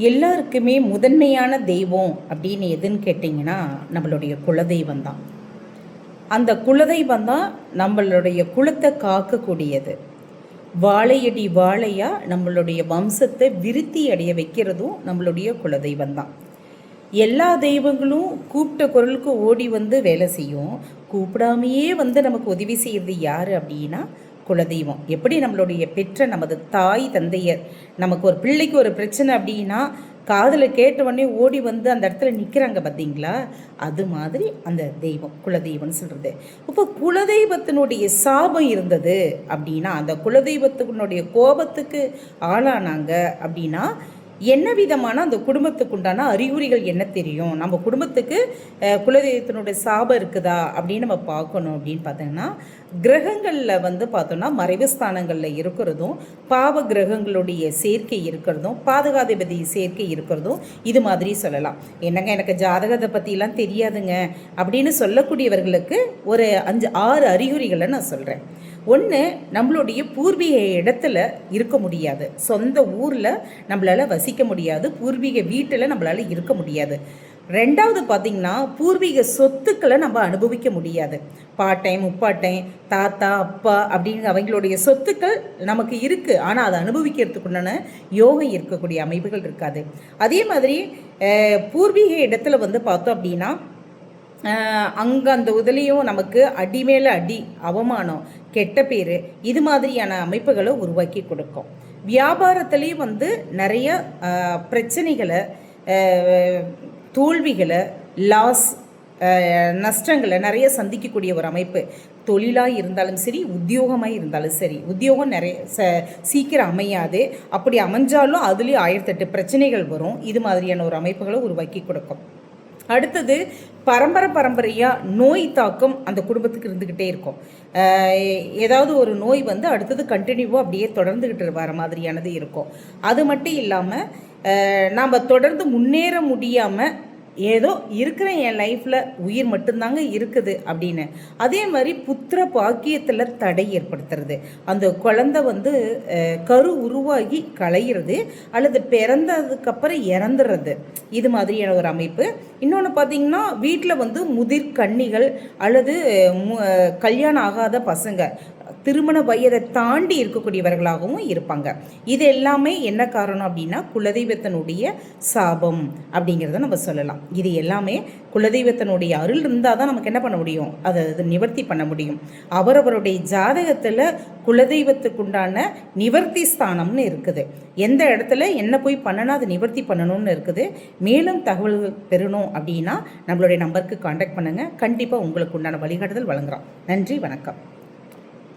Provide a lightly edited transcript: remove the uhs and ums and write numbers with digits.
எல்லாருக்குமே முதன்மையான தெய்வம் அப்படின்னு எதுன்னு கேட்டிங்கன்னா நம்மளுடைய குலதெய்வம் தான். அந்த குலதெய்வம் தான் நம்மளுடைய குலத்தை காக்கக்கூடியது. வாழையடி வாழையாக நம்மளுடைய வம்சத்தை விருத்தி அடைய வைக்கிறதும் நம்மளுடைய குலதெய்வம் தான். எல்லா தெய்வங்களும் கூப்பிட்ட குரலுக்கு ஓடி வந்து வேலை செய்யும். கூப்பிடாமையே வந்து நமக்கு உதவி செய்கிறது யார் அப்படின்னா குலதெய்வம். எப்படி நம்மளுடைய பெற்ற நமது தாய் தந்தையர் நமக்கு ஒரு பிள்ளைக்கு ஒரு பிரச்சனை அப்படின்னா காதில் கேட்டவுடனே ஓடி வந்து அந்த இடத்துல நிற்கிறாங்க பார்த்தீங்களா, அது மாதிரி அந்த தெய்வம் குலதெய்வம்னு சொல்கிறது. இப்போ குலதெய்வத்தினுடைய சாபம் இருந்தது அப்படின்னா, அந்த குலதெய்வத்தினுடைய கோபத்துக்கு ஆளானாங்க அப்படின்னா என்ன விதமான அந்த குடும்பத்துக்கு உண்டான அறிகுறிகள் என்ன தெரியும், நம்ம குடும்பத்துக்கு குலதெய்வத்தினுடைய சாபம் இருக்குதா அப்படின்னு நம்ம பார்க்கணும். அப்படின்னு பார்த்தோம்னா கிரகங்களில் வந்து பார்த்தோம்னா மறைவு ஸ்தானங்களில் இருக்கிறதும், பாவ கிரகங்களுடைய சேர்க்கை இருக்கிறதும், பாதகாதிபதி சேர்க்கை இருக்கிறதும் இது மாதிரி சொல்லலாம். என்னங்க எனக்கு ஜாதகத்தை பற்றிலாம் தெரியாதுங்க அப்படின்னு சொல்லக்கூடியவர்களுக்கு ஒரு 5-6 அறிகுறிகளை நான் சொல்கிறேன். ஒன்று, நம்மளுடைய பூர்வீக இடத்துல இருக்க முடியாது, சொந்த ஊரில் நம்மளால் வசிக்க முடியாது, பூர்வீக வீட்டில் நம்மளால் இருக்க முடியாது. ரெண்டாவது பார்த்திங்கன்னா பூர்வீக சொத்துக்களை நம்ம அனுபவிக்க முடியாது. பாட்டைன் முப்பாட்டைன் தாத்தா அப்பா அப்படின்னு அவங்களுடைய சொத்துக்கள் நமக்கு இருக்குது, ஆனால் அதை அனுபவிக்கிறதுக்குண்டான யோகம் இருக்கக்கூடிய அமைப்புகள் இருக்காது. அதே மாதிரி பூர்வீக இடத்துல வந்து பார்த்தோம் அப்படின்னா அங்கே அந்த உதலியும் நமக்கு அடி மேலே அடி, அவமானம், கெட்ட பேர், இது மாதிரியான அமைப்புகளை உருவாக்கி கொடுக்கும். வியாபாரத்துலேயும் வந்து நிறைய பிரச்சனைகளை, தோல்விகளை, லாஸ், நஷ்டங்களை நிறைய சந்திக்கக்கூடிய ஒரு அமைப்பு. தொழிலாக இருந்தாலும் சரி, உத்தியோகமாக இருந்தாலும் சரி. உத்தியோகம் நிறைய சீக்கிரம் அமையாது, அப்படி அமைஞ்சாலும் அதுலேயும் 1008 பிரச்சனைகள் வரும். இது மாதிரியான ஒரு அமைப்புகளை உருவாக்கி கொடுக்கும். அடுத்தது பரம்பரையாக நோய் தாக்கம் அந்த குடும்பத்துக்கு இருந்துக்கிட்டே இருக்கும். ஏதாவது ஒரு நோய் வந்து அடுத்தது கண்டினியூவாக அப்படியே தொடர்ந்துக்கிட்டு வர மாதிரியானது இருக்கும். அது மட்டும் இல்லாமல் நாம் தொடர்ந்து முன்னேற முடியாமல் ஏதோ இருக்கிற என் லைஃப்பில் உயிர் மட்டும்தாங்க இருக்குது அப்படின்னு, அதே மாதிரி புத்திர பாக்கியத்தில் தடை ஏற்படுத்துறது, அந்த குழந்தை வந்து கரு உருவாகி களையிறது அல்லது பிறந்ததுக்கப்புறம் இறந்துடுறது, இது மாதிரியான ஒரு அமைப்பு. இன்னொன்று பார்த்திங்கன்னா வீட்டில் வந்து முதிர் கன்னிகள் அல்லது கல்யாணம் ஆகாத பசங்க திருமண வயதை தாண்டி இருக்கக்கூடியவர்களாகவும் இருப்பாங்க. இது எல்லாமே என்ன காரணம் அப்படின்னா குலதெய்வத்தினுடைய சாபம் அப்படிங்கிறத நம்ம சொல்லலாம். இது எல்லாமே குலதெய்வத்தினுடைய அருள் இருந்தால் தான் நமக்கு என்ன பண்ண முடியும், அதை நிவர்த்தி பண்ண முடியும். அவரவருடைய ஜாதகத்தில் குலதெய்வத்துக்குண்டான நிவர்த்தி ஸ்தானம்னு இருக்குது. எந்த இடத்துல என்ன போய் பண்ணணும் அதை நிவர்த்தி பண்ணணும்னு இருக்குது. மேலும் தகவல்கள் பெறணும் அப்படின்னா நம்மளுடைய நம்பருக்கு கான்டாக்ட் பண்ணுங்கள். கண்டிப்பாக உங்களுக்கு உண்டான வழிகாட்டுதல் வழங்குகிறோம். நன்றி, வணக்கம்.